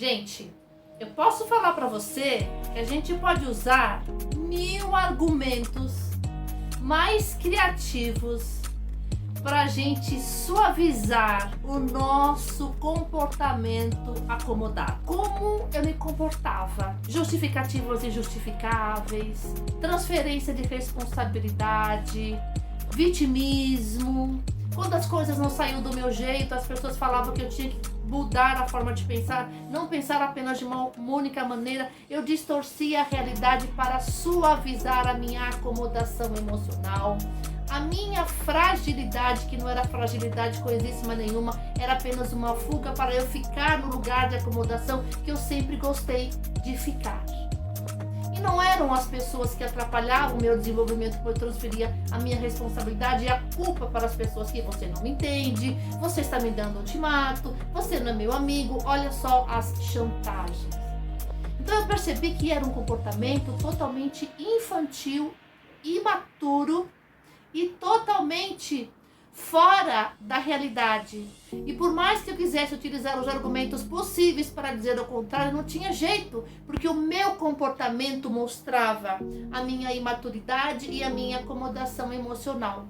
Gente, eu posso falar para você que a gente pode usar 1000 argumentos mais criativos para a gente suavizar o nosso comportamento acomodado. Como eu me comportava? Justificativas injustificáveis, transferência de responsabilidade, vitimismo. Quando as coisas não saíam do meu jeito, as pessoas falavam que eu tinha que mudar a forma de pensar, não pensar apenas de uma única maneira. Eu distorcia a realidade para suavizar a minha acomodação emocional. A minha fragilidade, que não era fragilidade coisíssima nenhuma, era apenas uma fuga para eu ficar no lugar de acomodação que eu sempre gostei de ficar. E não eram as pessoas que atrapalhavam o meu desenvolvimento, porque eu transferia a minha responsabilidade e a culpa para as pessoas que você não me entende, você está me dando ultimato, você não é meu amigo, olha só as chantagens. Então eu percebi que era um comportamento totalmente infantil, imaturo, e totalmente fora da realidade. E por mais que eu quisesse utilizar os argumentos possíveis para dizer o contrário, não tinha jeito, porque o meu comportamento mostrava a minha imaturidade e a minha acomodação emocional.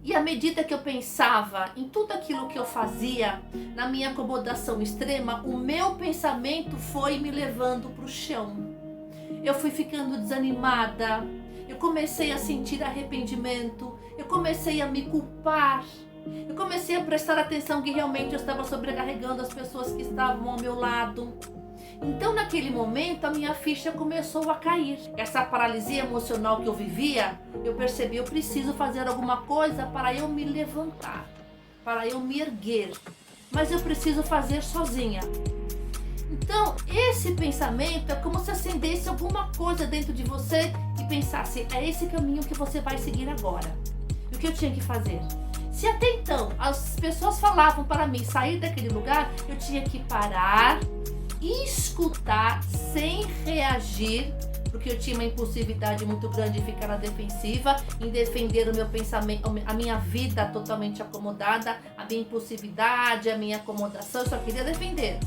E à medida que eu pensava em tudo aquilo que eu fazia, na minha acomodação extrema, o meu pensamento foi me levando para o chão. Eu fui ficando desanimada, eu comecei a sentir arrependimento, eu comecei a me culpar, eu comecei a prestar atenção que realmente eu estava sobrecarregando as pessoas que estavam ao meu lado. Então naquele momento a minha ficha começou a cair. Essa paralisia emocional que eu vivia, eu percebi, eu preciso fazer alguma coisa para eu me levantar, para eu me erguer, mas eu preciso fazer sozinha. Então, esse pensamento é como se acendesse alguma coisa dentro de você e pensasse, é esse caminho que você vai seguir agora. E o que eu tinha que fazer? Se até então as pessoas falavam para mim sair daquele lugar, eu tinha que parar, escutar sem reagir, porque eu tinha uma impulsividade muito grande em ficar na defensiva, em defender o meu pensamento, a minha vida totalmente acomodada, a minha impulsividade, a minha acomodação, eu só queria defender.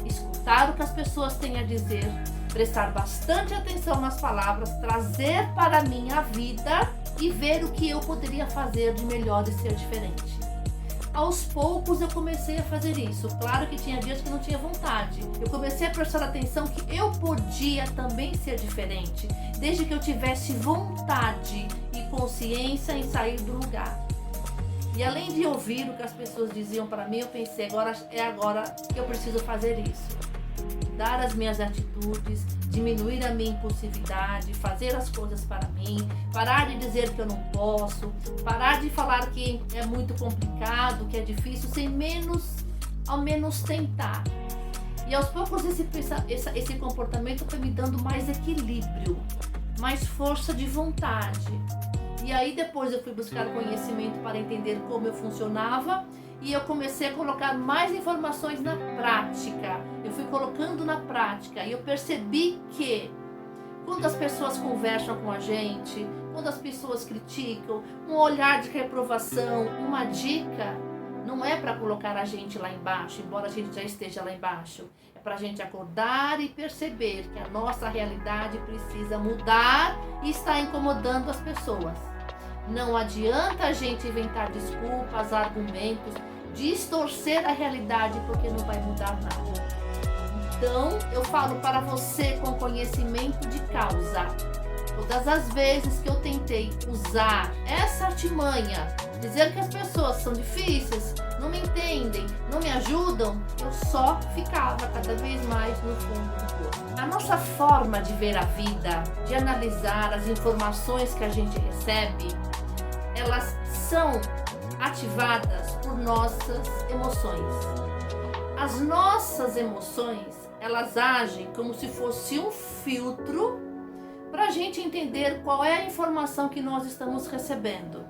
Escutar o que as pessoas têm a dizer, prestar bastante atenção nas palavras, trazer para a minha vida e ver o que eu poderia fazer de melhor e ser diferente. Aos poucos eu comecei a fazer isso. Claro que tinha dias que não tinha vontade. Eu comecei a prestar atenção que eu podia também ser diferente, desde que eu tivesse vontade e consciência em sair do lugar. E além de ouvir o que as pessoas diziam para mim, eu pensei, agora que eu preciso fazer isso. Dar as minhas atitudes, diminuir a minha impulsividade, fazer as coisas para mim, parar de dizer que eu não posso, parar de falar que é muito complicado, que é difícil, sem ao menos tentar. E aos poucos esse comportamento foi me dando mais equilíbrio, mais força de vontade. E aí depois eu fui buscar conhecimento para entender como eu funcionava e eu comecei a colocar mais informações na prática. Eu fui colocando na prática e eu percebi que quando as pessoas conversam com a gente, quando as pessoas criticam, um olhar de reprovação, uma dica, não é para colocar a gente lá embaixo, embora a gente já esteja lá embaixo. É para a gente acordar e perceber que a nossa realidade precisa mudar e está incomodando as pessoas. Não adianta a gente inventar desculpas, argumentos, distorcer a realidade, porque não vai mudar nada. Então, eu falo para você com conhecimento de causa. Todas as vezes que eu tentei usar essa artimanha, dizer que as pessoas são difíceis, não me entendem, não me ajudam, eu só ficava cada vez mais no fundo do poço. A nossa forma de ver a vida, de analisar as informações que a gente recebe, elas são ativadas por nossas emoções. As nossas emoções, elas agem como se fosse um filtro para a gente entender qual é a informação que nós estamos recebendo.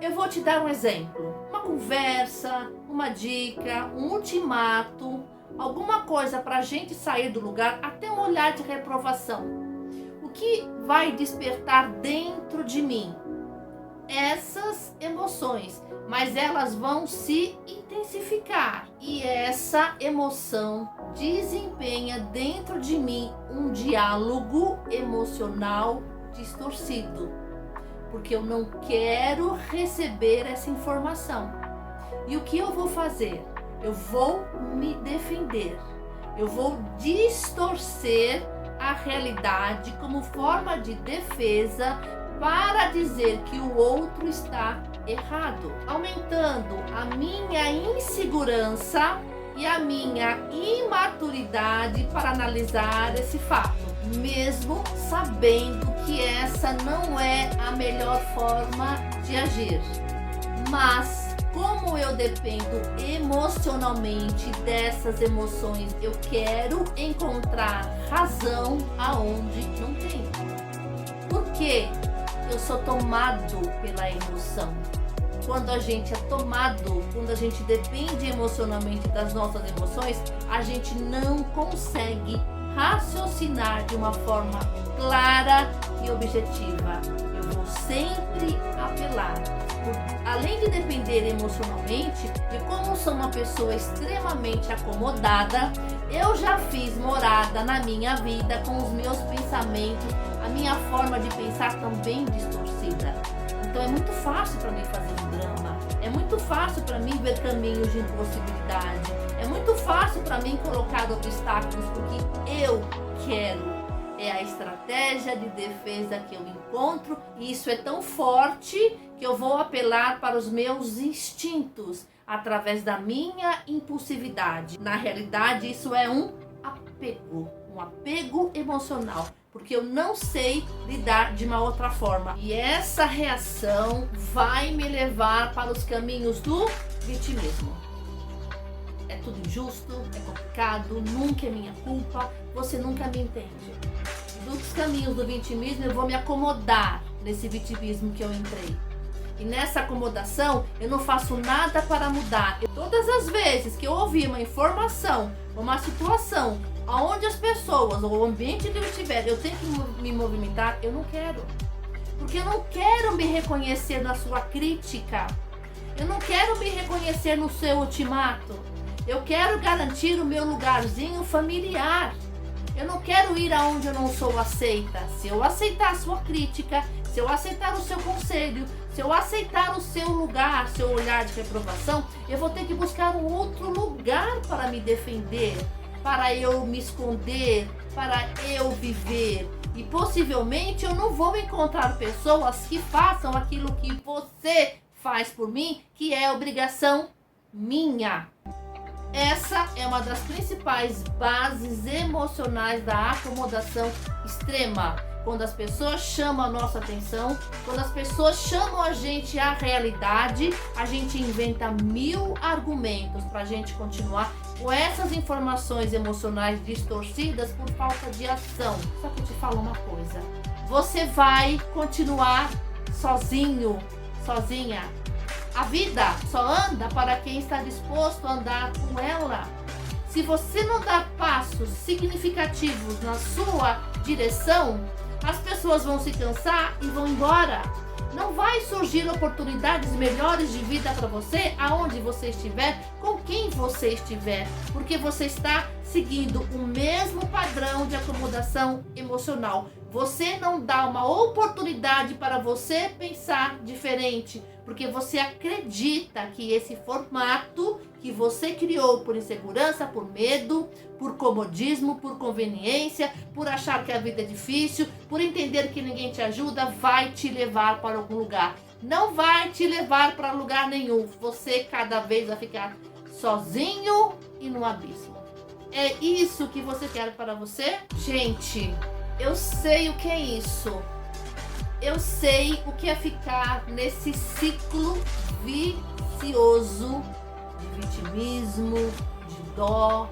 Eu vou te dar um exemplo. Uma conversa, uma dica, um ultimato, alguma coisa para a gente sair do lugar, até um olhar de reprovação. O que vai despertar dentro de mim? Essas emoções, mas elas vão se intensificar. E essa emoção desempenha dentro de mim um diálogo emocional distorcido, porque eu não quero receber essa informação. E o que eu vou fazer? Eu vou me defender. Eu vou distorcer a realidade como forma de defesa para dizer que o outro está errado, aumentando a minha insegurança e a minha imaturidade para analisar esse fato, mesmo sabendo que essa não é a melhor forma de agir. Mas como eu dependo emocionalmente dessas emoções, eu quero encontrar razão aonde não tem. Por quê? Eu sou tomado pela emoção. Quando a gente é tomado, quando a gente depende emocionalmente das nossas emoções, a gente não consegue raciocinar de uma forma clara e objetiva. Eu vou sempre apelar. Além de depender emocionalmente, e como sou uma pessoa extremamente acomodada, eu já fiz morada na minha vida com os meus pensamentos, a minha forma de pensar também distorcida. Então é muito fácil para mim fazer um drama, é muito fácil para mim ver caminhos de impossibilidade, é muito fácil para mim colocar obstáculos porque eu quero. É a estratégia de defesa que eu encontro e isso é tão forte que eu vou apelar para os meus instintos através da minha impulsividade. Na realidade, isso é um apego emocional, porque eu não sei lidar de uma outra forma. E essa reação vai me levar para os caminhos do vitimismo. É tudo injusto, é complicado, nunca é minha culpa, você nunca me entende. Dos caminhos do vitimismo, eu vou me acomodar nesse vitimismo que eu entrei. E nessa acomodação, eu não faço nada para mudar. Todas as vezes que eu ouvir uma informação, uma situação, onde as pessoas, ou o ambiente que eu estiver, eu tenho que me movimentar, eu não quero. Porque eu não quero me reconhecer na sua crítica. Eu não quero me reconhecer no seu ultimato. Eu quero garantir o meu lugarzinho familiar. Eu não quero ir aonde eu não sou aceita. Se eu aceitar a sua crítica, se eu aceitar o seu conselho, se eu aceitar o seu lugar, seu olhar de reprovação, eu vou ter que buscar um outro lugar para me defender, para eu me esconder, para eu viver. E possivelmente eu não vou encontrar pessoas que façam aquilo que você faz por mim, que é obrigação minha. Essa é uma das principais bases emocionais da acomodação extrema. Quando as pessoas chamam a nossa atenção, quando as pessoas chamam a gente à realidade, a gente inventa 1000 argumentos para a gente continuar com essas informações emocionais distorcidas por falta de ação. Só que eu te falo uma coisa, você vai continuar sozinho, sozinha. A vida só anda para quem está disposto a andar com ela. Se você não dar passos significativos na sua direção, as pessoas vão se cansar e vão embora. Não vai surgir oportunidades melhores de vida para você aonde você estiver, com quem você estiver, porque você está seguindo o mesmo padrão de acomodação emocional. Você não dá uma oportunidade para você pensar diferente, porque você acredita que esse formato que você criou por insegurança, por medo, por comodismo, por conveniência, por achar que a vida é difícil, por entender que ninguém te ajuda, vai te levar para algum lugar. Não vai te levar para lugar nenhum. Você cada vez vai ficar sozinho e no abismo. É isso que você quer para você? Gente, eu sei o que é isso. Eu sei o que é ficar nesse ciclo vicioso de vitimismo, de dó,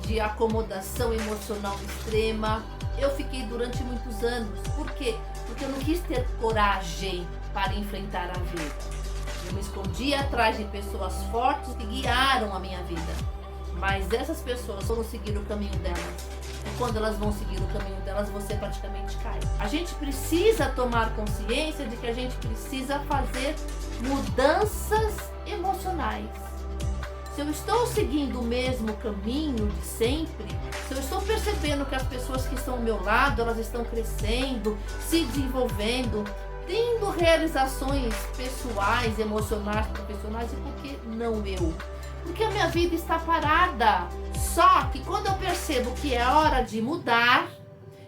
de acomodação emocional extrema. Eu fiquei durante muitos anos. Por quê? Porque eu não quis ter coragem para enfrentar a vida. Eu me escondi atrás de pessoas fortes que guiaram a minha vida. Mas essas pessoas foram seguir o caminho delas. E quando elas vão seguir o caminho delas, você praticamente cai. A gente precisa tomar consciência de que a gente precisa fazer mudanças emocionais. Se eu estou seguindo o mesmo caminho de sempre, se eu estou percebendo que as pessoas que estão ao meu lado, elas estão crescendo, se desenvolvendo, tendo realizações pessoais, emocionais, profissionais, e por que não eu? Porque a minha vida está parada. Só que quando eu percebo que é hora de mudar,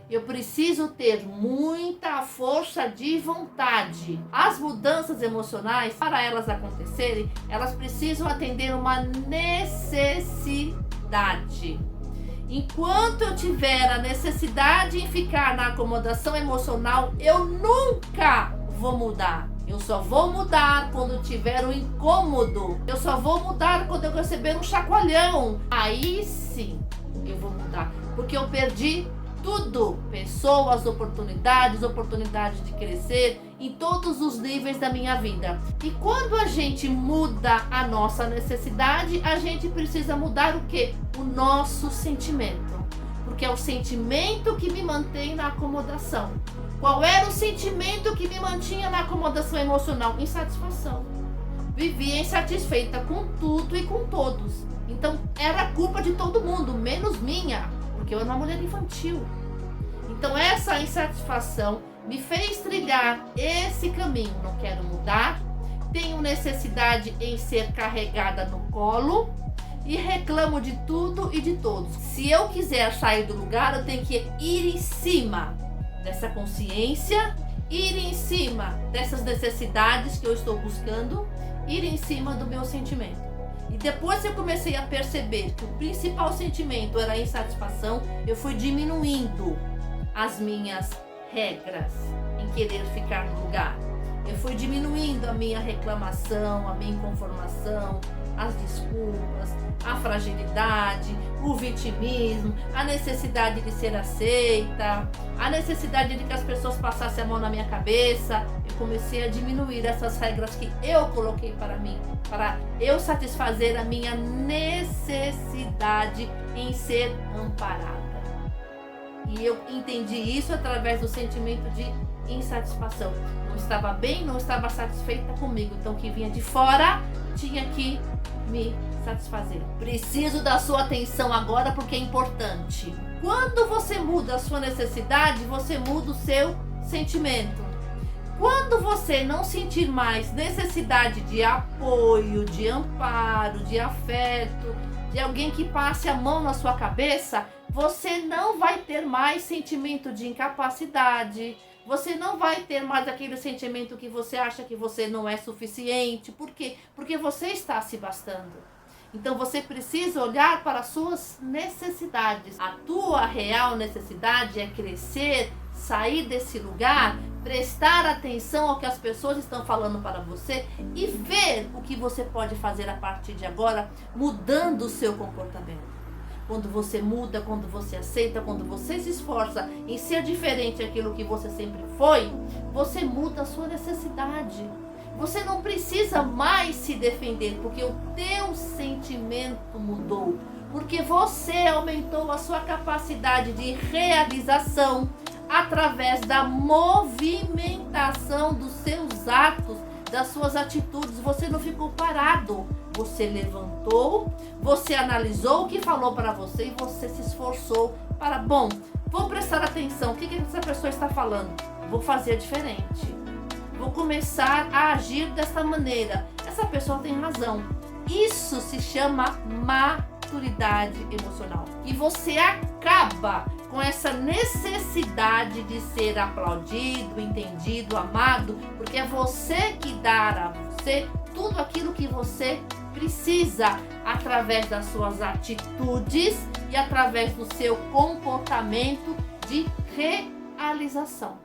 eu preciso ter muita força de vontade. As mudanças emocionais, para elas acontecerem, elas precisam atender uma necessidade. Enquanto eu tiver a necessidade em ficar na acomodação emocional, eu nunca vou mudar. Eu só vou mudar quando tiver um incômodo. Eu só vou mudar quando eu receber um chacoalhão. Aí sim eu vou mudar, porque eu perdi tudo, pessoas, oportunidades de crescer em todos os níveis da minha vida. E quando a gente muda a nossa necessidade, a gente precisa mudar o quê? O nosso sentimento. Porque é o sentimento que me mantém na acomodação. Qual era o sentimento que me mantinha na acomodação emocional? Insatisfação. Vivia insatisfeita com tudo e com todos. Então era culpa de todo mundo, menos minha. Porque eu era uma mulher infantil. Então essa insatisfação me fez trilhar esse caminho. Não quero mudar, tenho necessidade em ser carregada no colo e reclamo de tudo e de todos. Se eu quiser sair do lugar, eu tenho que ir em cima dessa consciência, ir em cima dessas necessidades que eu estou buscando, ir em cima do meu sentimento. E depois que eu comecei a perceber que o principal sentimento era a insatisfação, eu fui diminuindo as minhas regras em querer ficar no lugar. Eu fui diminuindo a minha reclamação, a minha inconformação, as desculpas, a fragilidade, o vitimismo, a necessidade de ser aceita, a necessidade de que as pessoas passassem a mão na minha cabeça. Eu comecei a diminuir essas regras que eu coloquei para mim, para eu satisfazer a minha necessidade em ser amparada. E eu entendi isso através do sentimento de insatisfação. Não estava bem, não estava satisfeita comigo. Então o que vinha de fora tinha que me satisfazer. Preciso da sua atenção agora porque é importante. Quando você muda a sua necessidade, você muda o seu sentimento. Quando você não sentir mais necessidade de apoio, de amparo, de afeto, de alguém que passe a mão na sua cabeça, você não vai ter mais sentimento de incapacidade, você não vai ter mais aquele sentimento que você acha que você não é suficiente. Por quê? Porque você está se bastando. Então você precisa olhar para as suas necessidades. A tua real necessidade é crescer, sair desse lugar, prestar atenção ao que as pessoas estão falando para você e ver o que você pode fazer a partir de agora, mudando o seu comportamento. Quando você muda, quando você aceita, quando você se esforça em ser diferente daquilo que você sempre foi, você muda a sua necessidade. Você não precisa mais se defender, porque o teu sentimento mudou. Porque você aumentou a sua capacidade de realização através da movimentação dos seus atos, das suas atitudes. Você não ficou parado. Você levantou, você analisou o que falou para você e você se esforçou para, bom, vou prestar atenção, o que essa pessoa está falando? Vou fazer diferente. Vou começar a agir dessa maneira. Essa pessoa tem razão. Isso se chama maturidade emocional. E você acaba com essa necessidade de ser aplaudido, entendido, amado, porque é você que dá a você tudo aquilo que você precisa através das suas atitudes e através do seu comportamento de realização.